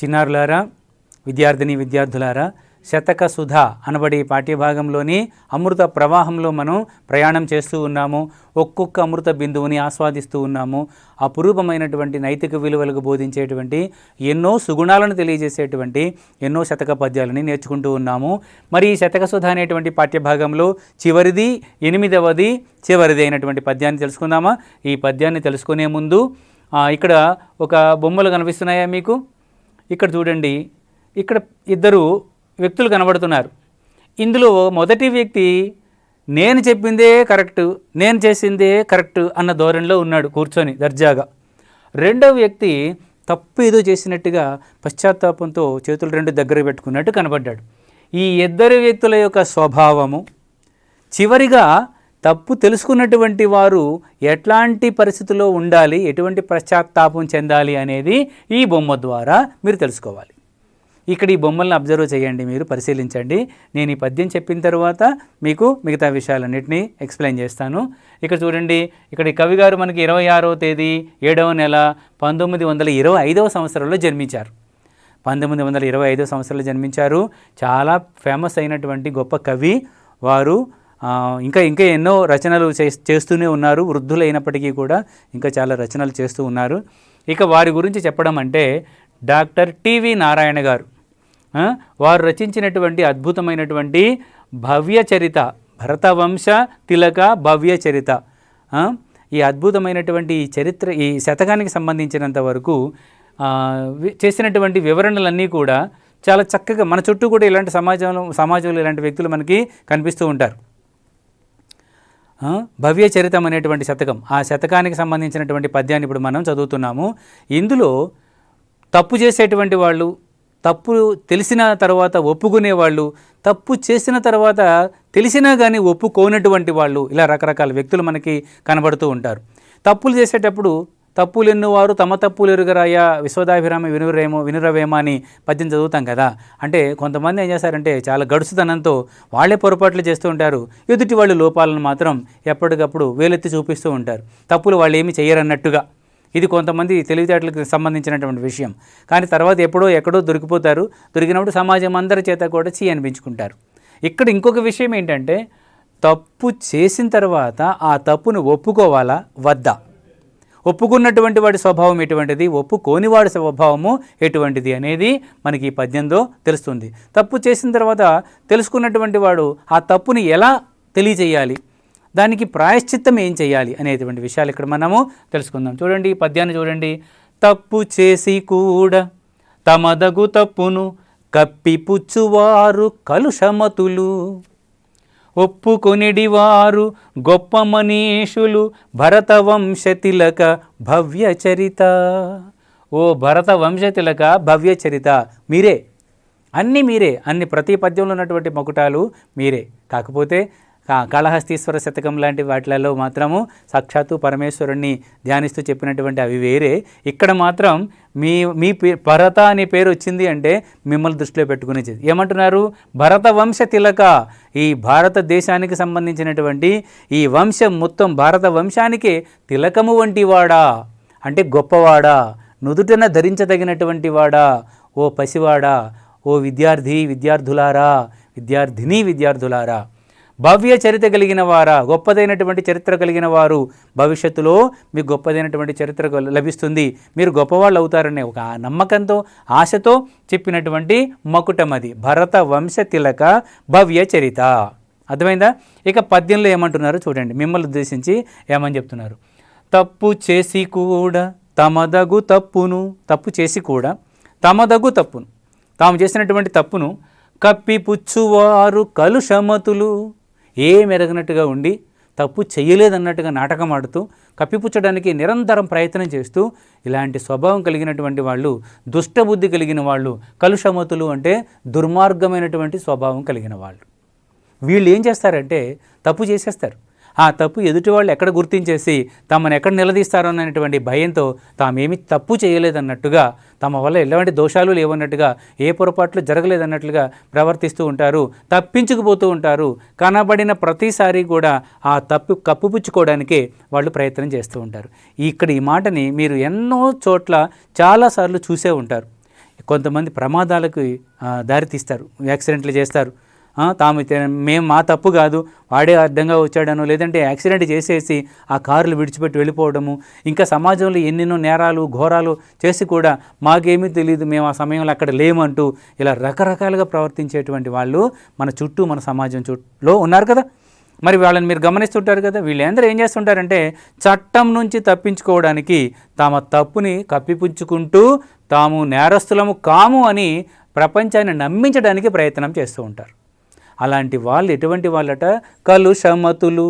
చిన్నారులారా, విద్యార్థిని విద్యార్థులారా, శతక సుధ అనబడి పాఠ్యభాగంలోని అమృత ప్రవాహంలో మనం ప్రయాణం చేస్తూ ఉన్నాము. ఒక్కొక్క అమృత బిందువుని ఆస్వాదిస్తూ ఉన్నాము. అపురూపమైనటువంటి నైతిక విలువలకు బోధించేటువంటి ఎన్నో సుగుణాలను తెలియజేసేటువంటి ఎన్నో శతక పద్యాలని నేర్చుకుంటూ ఉన్నాము. మరి ఈ శతక సుధ అనేటువంటి పాఠ్యభాగంలో చివరిది 8వది చివరిది అయినటువంటి పద్యాన్ని తెలుసుకుందామా? ఈ పద్యాన్ని తెలుసుకునే ముందు ఇక్కడ ఒక బొమ్మలు కనిపిస్తున్నాయా మీకు? ఇక్కడ చూడండి, ఇక్కడ ఇద్దరు వ్యక్తులు కనబడుతున్నారు. ఇందులో మొదటి వ్యక్తి నేను చెప్పిందే కరెక్టు, నేను చేసిందే కరెక్టు అన్న ధోరణిలో ఉన్నాడు కూర్చొని దర్జాగా. రెండవ వ్యక్తి తప్పు ఏదో చేసినట్టుగా పశ్చాత్తాపంతో చేతులు రెండు దగ్గర పెట్టుకున్నట్టు కనబడ్డాడు. ఈ ఇద్దరు వ్యక్తుల యొక్క స్వభావము, చివరిగా తప్పు తెలుసుకున్నటువంటి వారు ఎట్లాంటి పరిస్థితుల్లో ఉండాలి, ఎటువంటి పశ్చాత్తాపం చెందాలి అనేది ఈ బొమ్మ ద్వారా మీరు తెలుసుకోవాలి. ఇక్కడ ఈ బొమ్మలను అబ్జర్వ్ చేయండి, మీరు పరిశీలించండి. నేను ఈ పద్యం చెప్పిన తర్వాత మీకు మిగతా విషయాలన్నింటినీ ఎక్స్ప్లెయిన్ చేస్తాను. ఇక్కడ చూడండి, ఇక్కడ ఈ కవి గారు మనకి 26వ తేదీ 7వ నెల 1925వ సంవత్సరంలో జన్మించారు. 1925వ సంవత్సరంలో జన్మించారు. చాలా ఫేమస్ అయినటువంటి గొప్ప కవి వారు. ఇంకా ఎన్నో రచనలు చేస్తూనే ఉన్నారు. వృద్ధులైనప్పటికీ కూడా ఇంకా చాలా రచనలు చేస్తూ ఉన్నారు. ఇక వారి గురించి చెప్పడం అంటే డాక్టర్ టివి నారాయణ గారు వారు రచించినటువంటి అద్భుతమైనటువంటి భవ్య చరిత, భరతవంశ తిలక భవ్య చరిత, ఈ అద్భుతమైనటువంటి చరిత్ర, ఈ శతకానికి సంబంధించినంత వరకు చేసినటువంటి వివరణలన్నీ కూడా చాలా చక్కగా మన చుట్టూ కూడా ఇలాంటి సమాజంలో ఇలాంటి వ్యక్తులు మనకి కనిపిస్తూ ఉంటారు. భవ్య చరితం అనేటువంటి శతకం, ఆ శతకానికి సంబంధించినటువంటి పద్యాన్ని ఇప్పుడు మనం చదువుతున్నాము. ఇందులో తప్పు చేసేటువంటి వాళ్ళు, తప్పు తెలిసిన తర్వాత ఒప్పుకునేవాళ్ళు, తప్పు చేసిన తర్వాత తెలిసినా కానీ ఒప్పుకోనటువంటి వాళ్ళు, ఇలా రకరకాల వ్యక్తులు మనకి కనబడుతూ ఉంటారు. తప్పులు చేసేటప్పుడు తప్పులు ఎన్నువారు తమ తప్పులు ఎరుగరాయా విశ్వదాభిరామ వినురవేమ అని పద్యం చదువుతాం కదా. అంటే కొంతమంది ఏం చేస్తారంటే చాలా గడుసుతనంతో వాళ్ళే పొరపాట్లు చేస్తూ ఉంటారు. ఎదుటి వాళ్ళు లోపాలను మాత్రం ఎప్పటికప్పుడు వేలెత్తి చూపిస్తూ ఉంటారు. తప్పులు వాళ్ళు ఏమీ చేయరన్నట్టుగా. ఇది కొంతమంది తెలివితేటలకు సంబంధించినటువంటి విషయం. కానీ తర్వాత ఎక్కడో దొరికిపోతారు. దొరికినప్పుడు సమాజం అందరి చేత కూడా అనిపించుకుంటారు. ఇక్కడ ఇంకొక విషయం ఏంటంటే, తప్పు చేసిన తర్వాత ఆ తప్పును ఒప్పుకోవాలా వద్దా, ఒప్పుకున్నటువంటి వాడి స్వభావం ఎటువంటిది, ఒప్పుకోనివాడి స్వభావము ఎటువంటిది అనేది మనకి ఈ పద్యంలో తెలుస్తుంది. తప్పు చేసిన తర్వాత తెలుసుకున్నటువంటి వాడు ఆ తప్పుని ఎలా తెలియజేయాలి, దానికి ప్రాయశ్చిత్తం ఏం చేయాలి అనేటువంటి విషయాలు ఇక్కడ మనము తెలుసుకుందాం. చూడండి, ఈ పద్యాన్ని చూడండి. తప్పు చేసి కూడా తమదగు తప్పును కప్పిపుచ్చువారు కలుషమతులు, ఒప్పుకొనిడివారు గొప్ప మనీషులు భరతవంశ తిలక భవ్య చరిత. ఓ భరత వంశ తిలక భవ్య చరిత, మీరే, అన్ని ప్రతి పద్యంలో ఉన్నటువంటి మకుటాలు మీరే. కాకపోతే కాళహస్తీశ్వర శతకం లాంటి వాటిలలో మాత్రము సాక్షాత్తు పరమేశ్వరుణ్ణి ధ్యానిస్తూ చెప్పినటువంటి అవి వేరే. ఇక్కడ మాత్రం మీ భరత అనే పేరు వచ్చింది అంటే మిమ్మల్ని దృష్టిలో పెట్టుకునేది. ఏమంటున్నారు? భరత వంశ తిలక, ఈ భారతదేశానికి సంబంధించినటువంటి ఈ వంశం మొత్తం భారత వంశానికే తిలకము వంటి వాడా, అంటే గొప్పవాడా, నుదుటన ధరించదగినటువంటి వాడా, ఓ పసివాడా, ఓ విద్యార్థిని విద్యార్థులారా, భవ్య చరిత్ర కలిగిన వారా, గొప్పదైనటువంటి చరిత్ర కలిగిన వారు, భవిష్యత్తులో మీకు గొప్పదైనటువంటి చరిత్ర లభిస్తుంది, మీరు గొప్పవాళ్ళు అవుతారనే ఒక నమ్మకంతో ఆశతో చెప్పినటువంటి మకుటమది భరత వంశ తిలక భవ్య చరిత. అర్థమైందా? ఇక పద్యంలో ఏమంటున్నారు చూడండి, మిమ్మల్ని ఉద్దేశించి ఏమని చెప్తున్నారు. తప్పు చేసి కూడా తమదగు తప్పును, తప్పు చేసి కూడా తమదగు తప్పును, తాము చేసినటువంటి తప్పును కప్పిపుచ్చువారు కలుషమతులు, ఏమెరగనట్టుగా ఉండి తప్పు చేయలేదన్నట్టుగా నాటకం ఆడుతూ కప్పిపుచ్చడానికి నిరంతరం ప్రయత్నం చేస్తూ ఇలాంటి స్వభావం కలిగినటువంటి వాళ్ళు, దుష్టబుద్ధి కలిగిన వాళ్ళు, కలుషమతులు అంటే దుర్మార్గమైనటువంటి స్వభావం కలిగిన వాళ్ళు. వీళ్ళు ఏం చేస్తారంటే తప్పు చేసేస్తారు. ఆ తప్పు ఎదుటి వాళ్ళు ఎక్కడ గుర్తించేసి తమను ఎక్కడ నిలదీస్తారో అనేటువంటి భయంతో తామేమి తప్పు చేయలేదన్నట్టుగా, తమ వల్ల ఎలాంటి దోషాలు లేవన్నట్టుగా, ఏ పొరపాట్లు జరగలేదన్నట్లుగా ప్రవర్తిస్తూ ఉంటారు, తప్పించుకుపోతూ ఉంటారు. కనబడిన ప్రతిసారి కూడా ఆ తప్పు కప్పుపుచ్చుకోవడానికే వాళ్ళు ప్రయత్నం చేస్తూ ఉంటారు. ఇక్కడ ఈ మాటని మీరు ఎన్నో చోట్ల చాలాసార్లు చూసే ఉంటారు. కొంతమంది ప్రమాదాలకు దారితీస్తారు, యాక్సిడెంట్లు చేస్తారు. మేము మా తప్పు కాదు, వాడే అడ్డంగా వచ్చాడనో, లేదంటే యాక్సిడెంట్ చేసేసి ఆ కార్లు విడిచిపెట్టి వెళ్ళిపోవడము. ఇంకా సమాజంలో ఎన్నెన్నో నేరాలు ఘోరాలు చేసి కూడా మాకేమీ తెలియదు, మేము ఆ సమయంలో అక్కడ లేమంటూ ఇలా రకరకాలుగా ప్రవర్తించేటువంటి వాళ్ళు మన చుట్టూ, మన సమాజం చుట్టూలో ఉన్నారు కదా. మరి వాళ్ళని మీరు గమనిస్తుంటారు కదా. వీళ్ళందరూ ఏం చేస్తుంటారంటే చట్టం నుంచి తప్పించుకోవడానికి తమ తప్పుని కప్పిపుచ్చుకుంటూ తాము నేరస్తులము కాము అని ప్రపంచాన్ని నమ్మించడానికి ప్రయత్నం చేస్తూ ఉంటారు. అలాంటి వాళ్ళు ఎటువంటి వాళ్ళట? కలుషమతులు,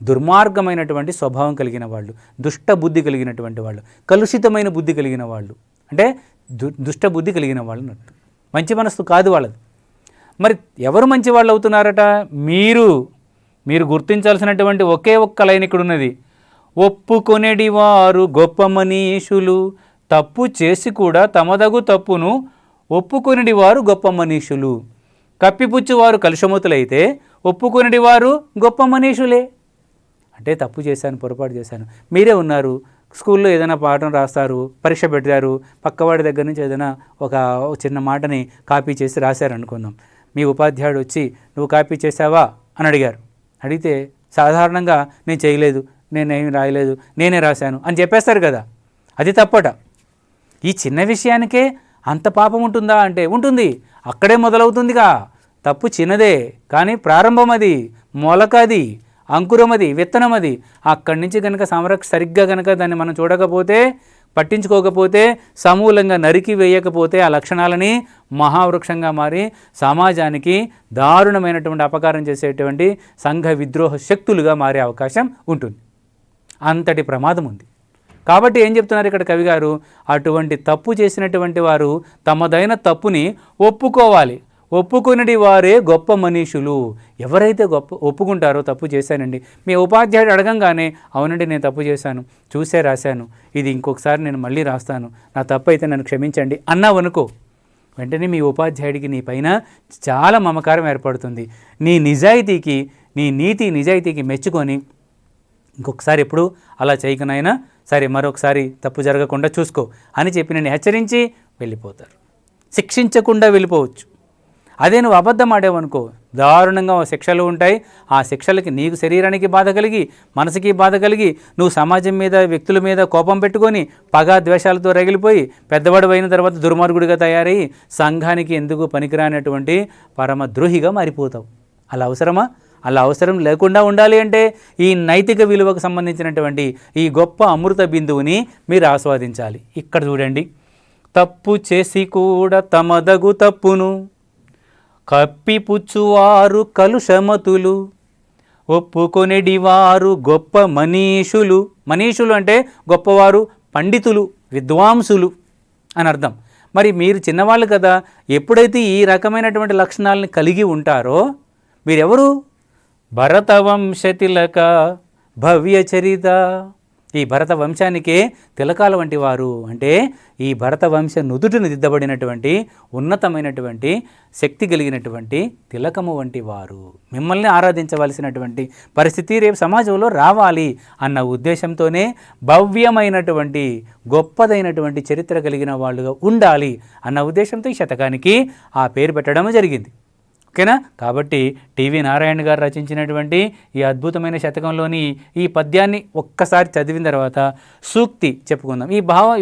దుర్మార్గమైనటువంటి స్వభావం కలిగిన వాళ్ళు, దుష్ట బుద్ధి కలిగినటువంటి వాళ్ళు, కలుషితమైన బుద్ధి కలిగిన వాళ్ళు, అంటే దుష్ట బుద్ధి కలిగిన వాళ్ళు అన్నట్టు. మంచి మనసు కాదు వాళ్ళది. మరి ఎవరు మంచి వాళ్ళు అవుతున్నారట? మీరు గుర్తించాల్సినటువంటి ఒకే ఒక్క లైన్ ఇక్కడ ఉన్నది. ఒప్పుకొనేడి వారు గొప్ప మనీషులు, తప్పు చేసి కూడా తమదగు తప్పును ఒప్పుకొనేడి వారు గొప్ప మనీషులు. కప్పిపుచ్చువారు కలుషమతులైతే ఒప్పుకొనేడి వారు గొప్ప మనీషులే. అంటే తప్పు చేశాను, పొరపాటు చేశాను. మీరే ఉన్నారు, స్కూల్లో ఏదైనా పాఠం రాస్తారు, పరీక్ష పెట్టారు, పక్కవాడి దగ్గర నుంచి ఏదైనా ఒక చిన్న మాటని కాపీ చేసి రాశారు అనుకుందాం. మీ ఉపాధ్యాయుడు వచ్చి నువ్వు కాపీ చేసావా అని అడిగారు. అడిగితే సాధారణంగా నేను చేయలేదు, నేనేమి రాయలేదు, నేనే రాశాను అని చెప్పేస్తారు కదా. అది తప్పట. ఈ చిన్న విషయానికే అంత పాపం ఉంటుందా అంటే ఉంటుంది. అక్కడే మొదలవుతుందిగా. తప్పు చిన్నదే కానీ ప్రారంభం అది, మొలక అది, అంకురం అది, విత్తనం అది. అక్కడి నుంచి కనుక సరిగ్గా కనుక దాన్ని మనం చూడకపోతే, పట్టించుకోకపోతే, సమూలంగా నరికి వేయకపోతే ఆ లక్షణాలని మహావృక్షంగా మారి సమాజానికి దారుణమైనటువంటి అపకారం చేసేటువంటి సంఘ విద్రోహ శక్తులుగా మారే అవకాశం ఉంటుంది. అంతటి ప్రమాదం ఉంది. కాబట్టి ఏం చెప్తున్నారు ఇక్కడ కవి గారు? అటువంటి తప్పు చేసినటువంటి వారు తమదైన తప్పుని ఒప్పుకోవాలి. ఒప్పుకునేది వారే గొప్ప మనీషులు. ఎవరైతే ఒప్పుకుంటారో తప్పు చేశానండి, మీ ఉపాధ్యాయుడు అడగంగానే అవునండి నేను తప్పు చేశాను, చూసే రాశాను, ఇది ఇంకొకసారి నేను మళ్ళీ రాస్తాను, నా తప్పు అయితే నన్ను క్షమించండి అన్నావనుకో, వెంటనే మీ ఉపాధ్యాయుడికి నీ పైన చాలా మమకారం ఏర్పడుతుంది. నీ నిజాయితీకి, నీ నీతి నిజాయితీకి మెచ్చుకొని ఇంకొకసారి ఎప్పుడు అలా చేయకనైనా సరే మరొకసారి తప్పు జరగకుండా చూసుకో అని చెప్పి నేను హెచ్చరించి వెళ్ళిపోతారు. శిక్షించకుండా వెళ్ళిపోవచ్చు. అదే నువ్వు అబద్ధం ఆడావనుకో, దారుణంగా శిక్షలు ఉంటాయి. ఆ శిక్షలకి నీకు శరీరానికి బాధ కలిగి, మనసుకి బాధ కలిగి, నువ్వు సమాజం మీద, వ్యక్తుల మీద కోపం పెట్టుకొని పగా ద్వేషాలతో రగిలిపోయి పెద్దవాడు అయిన తర్వాత దుర్మార్గుడిగా తయారయ్యి సంఘానికి ఎందుకు పనికిరానటువంటి పరమద్రోహిగా మారిపోతావు. అలా అవసరమా? అలా అవసరం లేకుండా ఉండాలి అంటే ఈ నైతిక విలువకు సంబంధించినటువంటి ఈ గొప్ప అమృత బిందువుని మీరు ఆస్వాదించాలి. ఇక్కడ చూడండి, తప్పు చేసి కూడా తమదగు తప్పును కప్పిపుచ్చువారు కలుషమతులు, ఒప్పుకొనేడివారు గొప్ప మనీషులు. మనీషులు అంటే గొప్పవారు, పండితులు, విద్వాంసులు అని అర్థం. మరి మీరు చిన్నవాళ్ళు కదా, ఎప్పుడైతే ఈ రకమైనటువంటి లక్షణాలను కలిగి ఉంటారో మీరెవరు? భరతవంశతిలక భవ్య చరిత. ఈ భరత వంశానికే తిలకాల వంటి వారు. అంటే ఈ భరత వంశ నుదుటిని దిద్దబడినటువంటి ఉన్నతమైనటువంటి శక్తి కలిగినటువంటి తిలకము వంటి వారు. మిమ్మల్ని ఆరాధించవలసినటువంటి పరిస్థితి రేపు సమాజంలో రావాలి అన్న ఉద్దేశంతోనే భవ్యమైనటువంటి గొప్పదైనటువంటి చరిత్ర కలిగిన వాళ్ళుగా ఉండాలి అన్న ఉద్దేశంతో ఈ శతకానికి ఆ పేరు పెట్టడం జరిగింది. ఓకేనా? కాబట్టి టీవీ నారాయణ గారు రచించినటువంటి ఈ అద్భుతమైన శతకంలోని ఈ పద్యాన్ని ఒక్కసారి చదివిన తర్వాత సూక్తి చెప్పుకుందాం. ఈ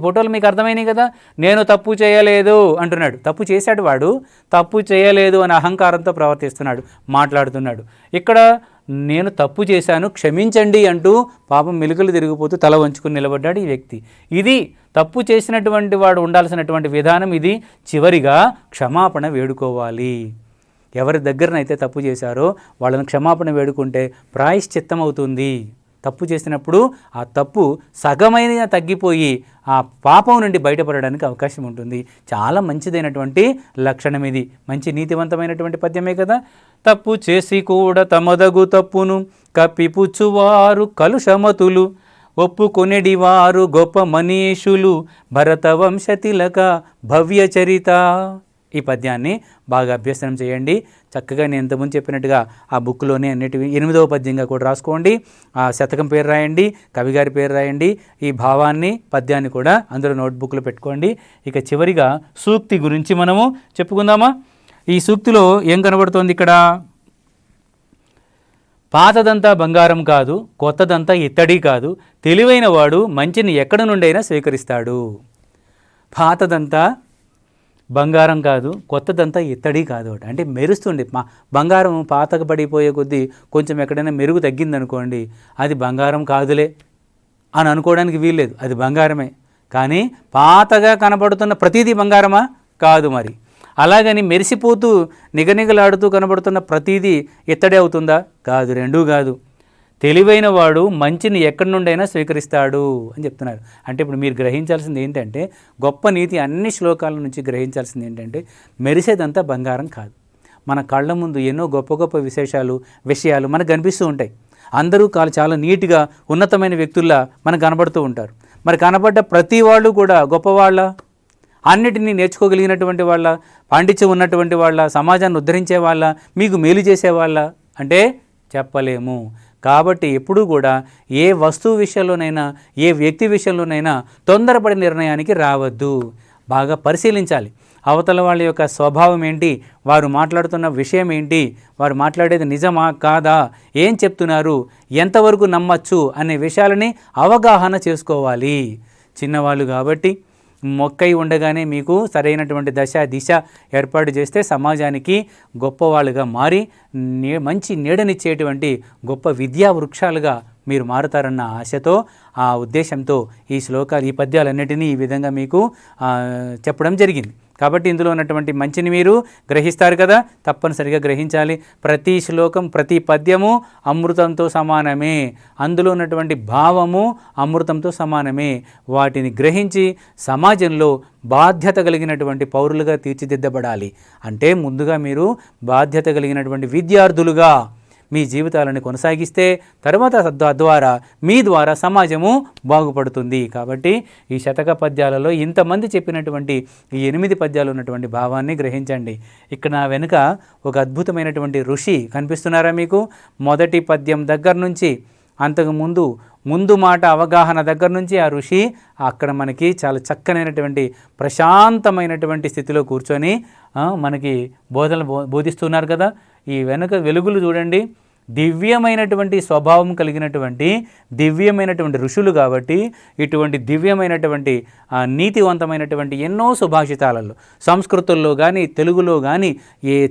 ఫోటోలు మీకు అర్థమైనాయి కదా. నేను తప్పు చేయలేదు అంటున్నాడు. తప్పు చేశాడు వాడు, తప్పు చేయలేదు అని అహంకారంతో ప్రవర్తిస్తున్నాడు, మాట్లాడుతున్నాడు. ఇక్కడ నేను తప్పు చేశాను క్షమించండి అంటూ పాపం మెలుకలు తిరిగిపోతూ తల వంచుకుని నిలబడ్డాడు ఈ వ్యక్తి. ఇది తప్పు చేసినటువంటి వాడు ఉండాల్సినటువంటి విధానం. ఇది చివరిగా క్షమాపణ వేడుకోవాలి. ఎవరి దగ్గరనైతే తప్పు చేశారో వాళ్ళని క్షమాపణ వేడుకుంటే ప్రాయశ్చిత్తం అవుతుంది. తప్పు చేసినప్పుడు ఆ తప్పు సగమైన తగ్గిపోయి ఆ పాపం నుండి బయటపడడానికి అవకాశం ఉంటుంది. చాలా మంచిదైనటువంటి లక్షణం ఇది. మంచి నీతివంతమైనటువంటి పద్యమే కదా. తప్పు చేసి కూడా తమదగు తప్పును కప్పిపుచ్చువారు కలుషమతులు, ఒప్పుకొనేడివారు గొప్ప మనీషులు, భరతవంశ తిలక భవ్య చరిత. ఈ పద్యాన్ని బాగా అభ్యసనం చేయండి. చక్కగా నేను ఇంతకుముందు చెప్పినట్టుగా ఆ బుక్లోనే అన్నిటివి 8వ పద్యంగా కూడా రాసుకోండి. ఆ శతకం పేరు రాయండి, కవిగారి పేరు రాయండి, ఈ భావాన్ని పద్యాన్ని కూడా అందులో నోట్బుక్లో పెట్టుకోండి. ఇక చివరిగా సూక్తి గురించి మనము చెప్పుకుందామా? ఈ సూక్తిలో ఏం కనబడుతోంది ఇక్కడ? పాతదంతా బంగారం కాదు, కొత్తదంతా ఇత్తడి కాదు, తెలివైన వాడు మంచిని ఎక్కడి నుండైనా స్వీకరిస్తాడు. పాతదంతా బంగారం కాదు, కొత్తదంతా ఇత్తడి కాదు. అంటే మెరుస్తుంది. బంగారం పాతకు పడిపోయే కొద్దీ కొంచెం ఎక్కడైనా మెరుగు తగ్గిందనుకోండి, అది బంగారం కాదులే అని అనుకోవడానికి వీల్లేదు, అది బంగారమే. కానీ పాతగా కనబడుతున్న ప్రతిదీ బంగారమా? కాదు. మరి అలాగని మెరిసిపోతూ నిగనిగలాడుతూ కనబడుతున్న ప్రతిదీ ఇత్తడే అవుతుందా? కాదు, రెండూ కాదు. తెలివైన వాడు మంచిని ఎక్కడి నుండైనా స్వీకరిస్తాడు అని చెప్తున్నారు. అంటే ఇప్పుడు మీరు గ్రహించాల్సింది ఏంటంటే, గొప్ప నీతి అన్ని శ్లోకాల నుంచి గ్రహించాల్సింది ఏంటంటే, మెరిసేదంతా బంగారం కాదు. మన కళ్ళ ముందు ఎన్నో గొప్ప గొప్ప విషయాలు మనకు కనిపిస్తూ ఉంటాయి. అందరూ చాలా నీట్గా ఉన్నతమైన వ్యక్తుల్లా మనకు కనబడుతూ ఉంటారు. మరి కనబడ్డ ప్రతి వాళ్ళు కూడా గొప్పవాళ్ళ, అన్నిటినీ నేర్చుకోగలిగినటువంటి వాళ్ళ, పాండిత్యం ఉన్నటువంటి వాళ్ళ, సమాజాన్ని ఉద్ధరించే వాళ్ళ, మీకు మేలు చేసేవాళ్ళ అంటే చెప్పలేము. కాబట్టి ఎప్పుడూ కూడా ఏ వస్తువు విషయంలోనైనా, ఏ వ్యక్తి విషయంలోనైనా తొందరపడి నిర్ణయానికి రావద్దు. బాగా పరిశీలించాలి. అవతల వాళ్ళ యొక్క స్వభావం ఏంటి, వారు మాట్లాడుతున్న విషయం ఏంటి, వారు మాట్లాడేది నిజమా కాదా, ఏం చెప్తున్నారు, ఎంతవరకు నమ్మచ్చు అనే విషయాలని అవగాహన చేసుకోవాలి. చిన్నవాళ్ళు కాబట్టి మొక్కై ఉండగానే మీకు సరైనటువంటి దిశ ఏర్పాటు చేస్తే సమాజానికి గొప్పవాళ్ళుగా మారి మంచి నీడనిచ్చేటువంటి గొప్ప విద్యా వృక్షాలుగా మీరు మారుతారన్న ఆశతో, ఆ ఉద్దేశంతో ఈ పద్యాలన్నిటినీ ఈ విధంగా మీకు చెప్పడం జరిగింది. కాబట్టి ఇందులో ఉన్నటువంటి మంచిని మీరు గ్రహిస్తారు కదా, తప్పనిసరిగా గ్రహించాలి. ప్రతి శ్లోకం, ప్రతి పద్యము అమృతంతో సమానమే. అందులో ఉన్నటువంటి భావము అమృతంతో సమానమే. వాటిని గ్రహించి సమాజంలో బాధ్యత కలిగినటువంటి పౌరులుగా తీర్చిదిద్దబడాలి. అంటే ముందుగా మీరు బాధ్యత కలిగినటువంటి విద్యార్థులుగా మీ జీవితాలను కొనసాగిస్తే తర్వాత తద్వారా మీ ద్వారా సమాజము బాగుపడుతుంది. కాబట్టి ఈ శతక పద్యాలలో ఇంతమంది చెప్పినటువంటి ఈ 8 పద్యాలు ఉన్నటువంటి భావాన్ని గ్రహించండి. ఇక్కడ నా వెనుక ఒక అద్భుతమైనటువంటి ఋషి కనిపిస్తున్నారా మీకు? మొదటి పద్యం దగ్గర నుంచి అంతకు ముందు మాట అవగాహన దగ్గర నుంచి ఆ ఋషి అక్కడ మనకి చాలా చక్కనైనటువంటి ప్రశాంతమైనటువంటి స్థితిలో కూర్చొని మనకి బోధిస్తున్నారు కదా. ఈ వెనుక వెలుగులు చూడండి, దివ్యమైనటువంటి స్వభావం కలిగినటువంటి దివ్యమైనటువంటి ఋషులు. కాబట్టి ఇటువంటి దివ్యమైనటువంటి నీతివంతమైనటువంటి ఎన్నో సుభాషితాలలో, సంస్కృతంలో కానీ తెలుగులో కానీ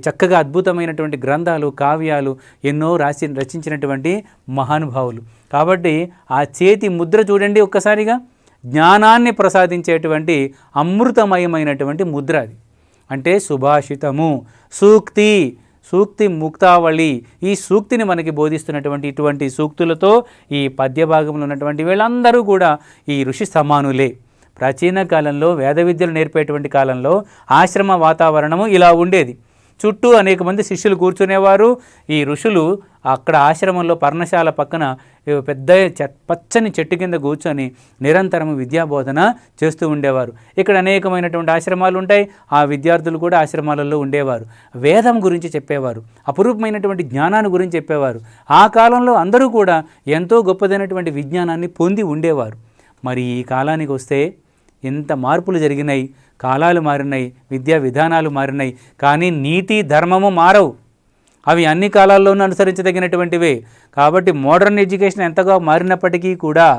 చక్కగా అద్భుతమైనటువంటి గ్రంథాలు, కావ్యాలు ఎన్నో రచించినటువంటి మహానుభావులు. కాబట్టి ఆ చేతి ముద్ర చూడండి ఒక్కసారిగా, జ్ఞానాన్ని ప్రసాదించేటువంటి అమృతమయమైనటువంటి ముద్ర అది. అంటే సుభాషితము, సూక్తి ముక్తావళి, ఈ సూక్తిని మనకి బోధిస్తున్నటువంటి ఇటువంటి సూక్తులతో ఈ పద్య భాగంలో ఉన్నటువంటి వీళ్ళందరూ కూడా ఈ ఋషి సమానులే. ప్రాచీన కాలంలో వేద విద్యలు నేర్పేటువంటి కాలంలో ఆశ్రమ వాతావరణము ఇలా ఉండేది. చుట్టూ అనేక మంది శిష్యులు కూర్చునేవారు. ఈ ఋషులు అక్కడ ఆశ్రమంలో పర్ణశాల పక్కన పెద్ద పచ్చని చెట్టు కింద కూర్చొని నిరంతరం విద్యాబోధన చేస్తూ ఉండేవారు. ఇక్కడ అనేకమైనటువంటి ఆశ్రమాలు ఉంటాయి. ఆ విద్యార్థులు కూడా ఆశ్రమాలలో ఉండేవారు. వేదం గురించి చెప్పేవారు, అపురూపమైనటువంటి జ్ఞానాన్ని గురించి చెప్పేవారు. ఆ కాలంలో అందరూ కూడా ఎంతో గొప్పదైనటువంటి విజ్ఞానాన్ని పొంది ఉండేవారు. మరి ఈ కాలానికి వస్తే ఎంత మార్పులు జరిగినాయి, కాలాలు మారినాయి, విద్యా విధానాలు మారినాయి, కానీ నీతి ధర్మము మారవు. అవి అన్ని కాలాల్లోనూ అనుసరించదగినటువంటివే. కాబట్టి మోడర్న్ ఎడ్యుకేషన్ ఎంతగా మారినప్పటికీ కూడా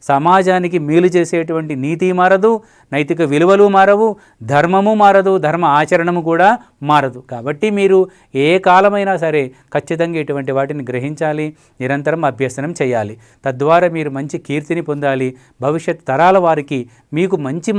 సమాజానికి మేలు చేసేటువంటి నీతి మారదు, నైతిక విలువలు మారవు, ధర్మము మారదు, ధర్మ ఆచరణము కూడా మారదు. కాబట్టి మీరు ఏ కాలమైనా సరే ఖచ్చితంగా ఇటువంటి వాటిని గ్రహించాలి, నిరంతరం అభ్యసనం చేయాలి. తద్వారా మీరు మంచి కీర్తిని పొందాలి. భవిష్యత్ తరాల వారికి మీకు మంచి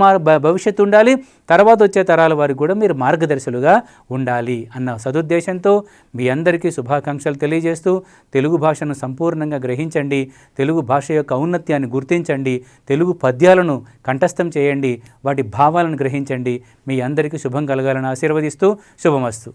భవిష్యత్తు ఉండాలి, తర్వాత వచ్చే తరాల వారికి కూడా మీరు మార్గదర్శులుగా ఉండాలి అన్న సదుద్దేశంతో మీ అందరికీ శుభాకాంక్షలు తెలియజేస్తూ తెలుగు భాషను సంపూర్ణంగా గ్రహించండి, తెలుగు భాష యొక్క ఔన్నత్యాన్ని గుర్తించండి, తెలుగు పద్యాలను కంఠస్థం చేయండి, వాటి భావాలను గ్రహించండి. మీ అందరికీ శుభం కలగాలని ఆశీర్వదిస్తూ శుభమస్తు.